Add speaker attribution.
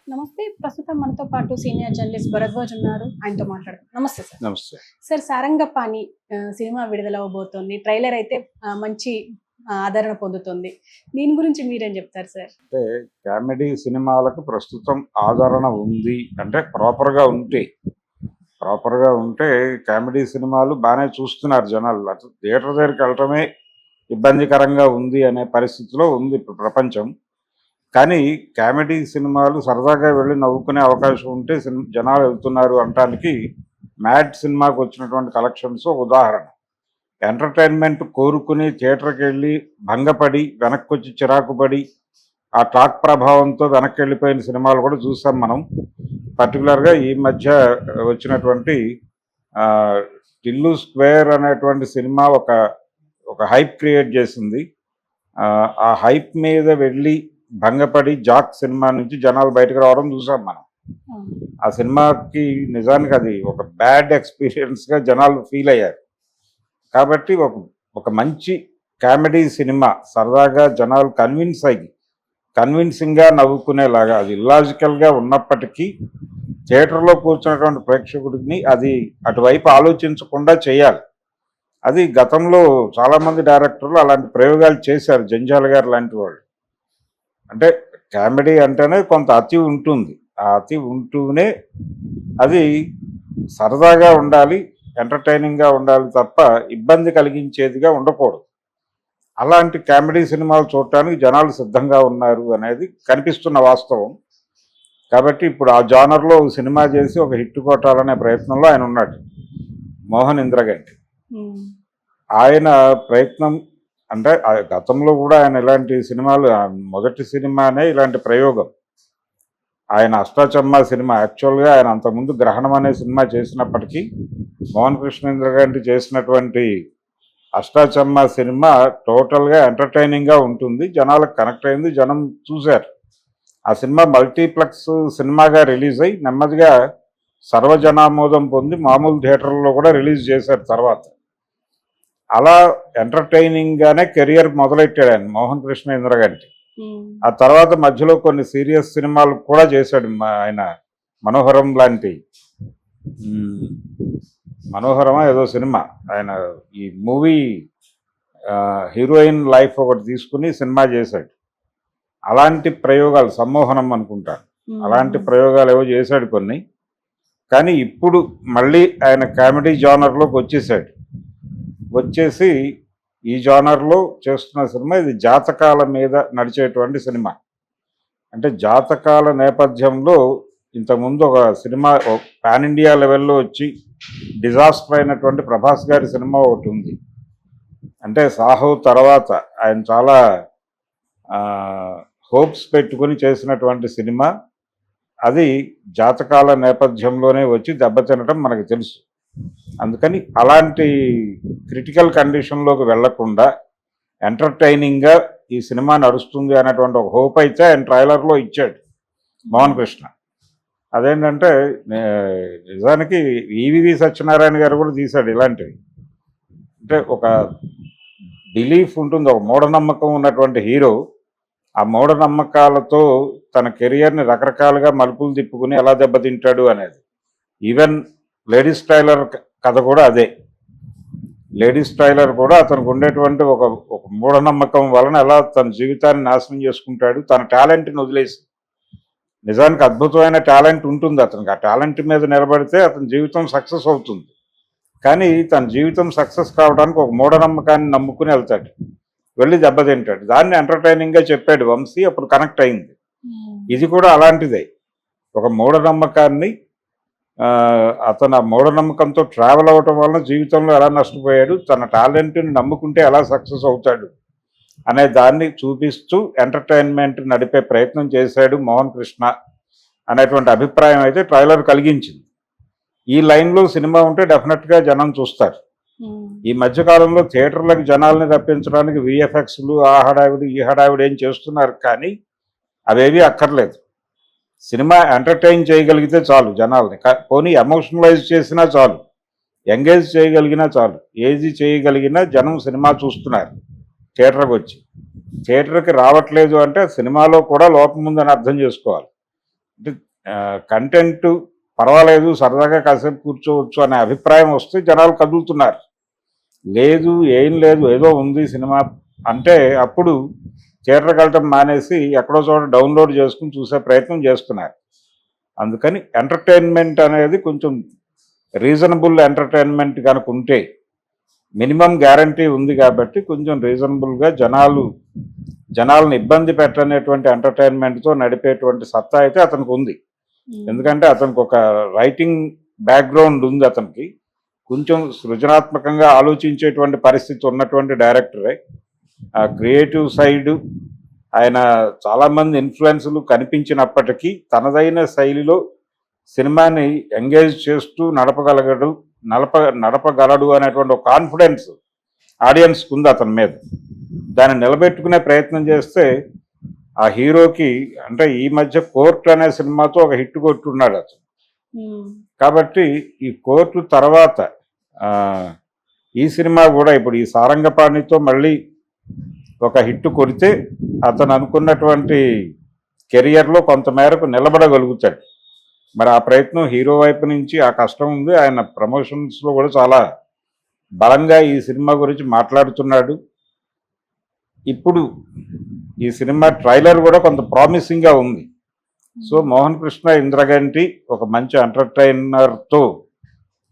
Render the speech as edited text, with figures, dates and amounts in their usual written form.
Speaker 1: నమస్తే. ప్రస్తుతం మనతో పాటు సీనియర్ జర్నలిస్ట్ భరద్వాజ్ ఉన్నారు. ఆయనతో మాట్లాడదాం. నమస్తే సార్.
Speaker 2: నమస్తే.
Speaker 1: సార్, 'సారంగపాణి' సినిమా విడుదలవ్వబోతోంది. ట్రైలర్ అయితే మంచి ఆదరణ పొందుతుంది. దీని గురించి మీరేం చెప్తారు సార్?
Speaker 2: అంటే కామెడీ సినిమాలకు ప్రస్తుతం ఆదరణ ఉంది. అంటే ప్రాపర్గా ఉంటే కామెడీ సినిమాలు బాగానే చూస్తున్నారు జనాలు. అసలు థియేటర్ దగ్గరికి వెళ్ళటమే ఇబ్బందికరంగా ఉంది అనే పరిస్థితిలో ఉంది ఇప్పుడు ప్రపంచం. కానీ కామెడీ సినిమాలు సరదాగా వెళ్ళి నవ్వుకునే అవకాశం ఉంటే జనాలు వెళ్తున్నారు అనటానికి మ్యాడ్ సినిమాకు వచ్చినటువంటి కలెక్షన్స్ ఉదాహరణ. ఎంటర్టైన్మెంట్ కోరుకుని థియేటర్కి వెళ్ళి భంగపడి వెనక్కి వచ్చి చిరాకుపడి ఆ టాక్ ప్రభావంతో వెనక్కి వెళ్ళిపోయిన సినిమాలు కూడా చూసాం మనం. పర్టికులర్గా ఈ మధ్య వచ్చినటువంటి టిల్లు స్క్వేర్ అనేటువంటి సినిమా ఒక హైప్ క్రియేట్ చేసింది. ఆ హైప్ మీద వెళ్ళి భంగపడి జాక్ సినిమా నుంచి జనాలు బయటకు రావడం చూసాం మనం. ఆ సినిమాకి నిజానికి అది ఒక బ్యాడ్ ఎక్స్పీరియన్స్గా జనాలు ఫీల్ అయ్యారు. కాబట్టి ఒక మంచి కామెడీ సినిమా సరదాగా జనాలు కన్విన్సింగ్గా నవ్వుకునేలాగా, అది ఇల్లాజికల్గా ఉన్నప్పటికీ థియేటర్లో కూర్చున్నటువంటి ప్రేక్షకుడిని అది అటువైపు ఆలోచించకుండా చేయాలి. అది గతంలో చాలామంది డైరెక్టర్లు అలాంటి ప్రయోగాలు చేశారు. జంజాల గారు లాంటి వాళ్ళు. అంటే కామెడీ అంటేనే కొంత అతి ఉంటుంది. ఆ అతి ఉంటూనే అది సరదాగా ఉండాలి, ఎంటర్టైనింగ్గా ఉండాలి తప్ప ఇబ్బంది కలిగించేదిగా ఉండకూడదు. అలాంటి కామెడీ సినిమాలు చూడటానికి జనాలు సిద్ధంగా ఉన్నారు అనేది కనిపిస్తున్న వాస్తవం. కాబట్టి ఇప్పుడు ఆ జానర్లో సినిమా చేసి ఒక హిట్ కొట్టాలనే ప్రయత్నంలో ఆయన ఉన్నాడు, మోహన్ ఇంద్రగంటి. ఆయన ప్రయత్నం అంటే గతంలో కూడా ఆయన ఇలాంటి సినిమాలు, మొదటి సినిమానే ఇలాంటి ప్రయోగం. ఆయన అష్టాచమ్మా సినిమా, యాక్చువల్గా ఆయన అంతకుముందు గ్రహణం అనే సినిమా చేసినప్పటికీ మోహన్ కృష్ణేంద్ర గారి చేసినటువంటి అష్టాచమ్మా సినిమా టోటల్గా ఎంటర్టైనింగ్గా ఉంటుంది. జనాలకు కనెక్ట్ అయింది, జనం చూశారు. ఆ సినిమా మల్టీప్లెక్స్ సినిమాగా రిలీజ్ అయ్యి నెమ్మదిగా సర్వజనామోదం పొంది మామూలు థియేటర్లో కూడా రిలీజ్ చేశారు తర్వాత. అలా ఎంటర్టైనింగ్గానే కెరియర్ మొదలెట్టాడు ఆయన, మోహన్ కృష్ణేంద్ర గారికి. ఆ తర్వాత మధ్యలో కొన్ని సీరియస్ సినిమాలు కూడా చేశాడు ఆయన. మనోహరమా ఏదో సినిమా, ఆయన ఈ మూవీ హీరోయిన్ లైఫ్ ఒకటి తీసుకుని సినిమా చేశాడు. అలాంటి ప్రయోగాలు, సమ్మోహనం అనుకుంటాను, అలాంటి ప్రయోగాలు ఏవో చేశాడు కొన్ని. కానీ ఇప్పుడు మళ్ళీ ఆయన కామెడీ జానర్లోకి వచ్చేసి ఈ జానర్లో చేస్తున్న సినిమా ఇది జాతకాల మీద నడిచేటువంటి సినిమా. అంటే జాతకాల నేపథ్యంలో ఇంతకుముందు ఒక సినిమా పాన్ ఇండియా లెవెల్లో వచ్చి డిజాస్టర్ అయినటువంటి ప్రభాస్ గారి సినిమా ఒకటి ఉంది. అంటే సాహో తర్వాత ఆయన చాలా హోప్స్ పెట్టుకుని చేసినటువంటి సినిమా. అది జాతకాల నేపథ్యంలోనే వచ్చి దెబ్బతినటం మనకు తెలుసు. అందుకని అలాంటి క్రిటికల్ కండిషన్లోకి వెళ్లకుండా ఎంటర్టైనింగ్గా ఈ సినిమా నడుస్తుంది అనేటువంటి ఒక హోప్ అయితే ఆయన ట్రైలర్లో ఇచ్చాడు మోహన్ కృష్ణ. అదేంటంటే నిజానికి ఈవివి సత్యనారాయణ గారు కూడా తీశాడు ఇలాంటివి. అంటే ఒక బిలీఫ్ ఉంటుంది, ఒక మూఢనమ్మకం ఉన్నటువంటి హీరో ఆ మూఢనమ్మకాలతో తన కెరియర్ని రకరకాలుగా మలుపులు తిప్పుకుని ఎలా దెబ్బతింటాడు అనేది. ఈవెన్ లేడీస్ టైలర్ కథ కూడా అదే. లేడీస్ టైలర్ కూడా అతనికి ఉండేటువంటి ఒక మూఢనమ్మకం వలన ఎలా తన జీవితాన్ని నాశనం చేసుకుంటాడు, తన టాలెంట్ని వదిలేసి. నిజానికి అద్భుతమైన టాలెంట్ ఉంటుంది అతనికి. ఆ టాలెంట్ మీద నిలబడితే అతని జీవితం సక్సెస్ అవుతుంది. కానీ తన జీవితం సక్సెస్ కావడానికి ఒక మూఢనమ్మకాన్ని నమ్ముకుని వెళ్తాడు, వెళ్ళి దెబ్బతింటాడు. దాన్ని ఎంటర్టైనింగ్గా చెప్పాడు వంశీ, అప్పుడు కనెక్ట్ అయింది. ఇది కూడా అలాంటిదే. ఒక మూఢనమ్మకాన్ని అతను ఆ మూఢనమ్మకంతో ట్రావెల్ అవ్వటం వలన జీవితంలో ఎలా నష్టపోయాడు, తన టాలెంట్ని నమ్ముకుంటే ఎలా సక్సెస్ అవుతాడు అనే దాన్ని చూపిస్తూ ఎంటర్టైన్మెంట్ నడిపే ప్రయత్నం చేశాడు మోహన్ కృష్ణ అనేటువంటి అభిప్రాయం అయితే ట్రైలర్ కలిగించింది. ఈ లైన్లో సినిమా ఉంటే డెఫినెట్గా జనం చూస్తారు. ఈ మధ్యకాలంలో థియేటర్లకు జనాల్ని రప్పించడానికి విఎఫ్ఎక్స్లు ఆ హడావిడి ఈ హడావిడి ఏం చేస్తున్నారు, కానీ అవేవి అక్కర్లేదు. సినిమా ఎంటర్టైన్ చేయగలిగితే చాలు జనాల్ని. పోనీ ఎమోషనలైజ్ చేసినా చాలు, ఎంగేజ్ చేయగలిగినా చాలు, ఏది చేయగలిగినా జనం సినిమా చూస్తున్నారు. థియేటర్కి వచ్చి థియేటర్కి రావట్లేదు అంటే సినిమాలో కూడా లోపం ఉందని అర్థం చేసుకోవాలి. అంటే కంటెంట్ పర్వాలేదు, సరదాగా కాసేపు కూర్చోవచ్చు అనే అభిప్రాయం వస్తే జనాలు కదులుతున్నారు. లేదు, ఏం లేదు, ఏదో ఉంది సినిమా అంటే అప్పుడు థియేటర్కి వెళ్ళటం మానేసి ఎక్కడో చోట డౌన్లోడ్ చేసుకుని చూసే ప్రయత్నం చేస్తున్నారు. అందుకని ఎంటర్టైన్మెంట్ అనేది కొంచెం రీజనబుల్ ఎంటర్టైన్మెంట్ కనుక ఉంటే, మినిమం గ్యారంటీ ఉంది కాబట్టి కొంచెం రీజనబుల్గా జనాలను ఇబ్బంది పెట్టనేటువంటి ఎంటర్టైన్మెంట్తో నడిపేటువంటి సత్తా అయితే అతనికి ఉంది. ఎందుకంటే అతనికి ఒక రైటింగ్ బ్యాక్గ్రౌండ్ ఉంది, అతనికి కొంచెం సృజనాత్మకంగా ఆలోచించేటువంటి పరిస్థితి ఉన్నటువంటి డైరెక్టరే. ఆ క్రియేటివ్ సైడ్ ఆయన చాలామంది ఇన్ఫ్లుయెన్స్లు కనిపించినప్పటికీ తనదైన శైలిలో సినిమాని ఎంగేజ్ చేస్తూ నడపగలడు అనేటువంటి ఒక కాన్ఫిడెన్స్ ఆడియన్స్కి ఉంది అతని మీద. దాన్ని నిలబెట్టుకునే ప్రయత్నం చేస్తే ఆ హీరోకి, అంటే ఈ మధ్య కోర్టు అనే సినిమాతో ఒక హిట్ కొట్టున్నాడు అతను. కాబట్టి ఈ కోర్టు తర్వాత ఈ సినిమా కూడా ఇప్పుడు ఈ సారంగపాణితో మళ్ళీ ఒక హిట్ కొడితే అతను అనుకున్నటువంటి కెరియర్లో కొంతమేరకు నిలబడగలుగుతాడు. మరి ఆ ప్రయత్నం హీరో వైపు నుంచి ఆ కష్టం ఉంది. ఆయన ప్రమోషన్స్లో కూడా చాలా బలంగా ఈ సినిమా గురించి మాట్లాడుతున్నాడు. ఇప్పుడు ఈ సినిమా ట్రైలర్ కూడా కొంత ప్రామిసింగ్గా ఉంది. సో మోహన్ కృష్ణ ఇంద్రగంటి ఒక మంచి ఎంటర్టైనర్తో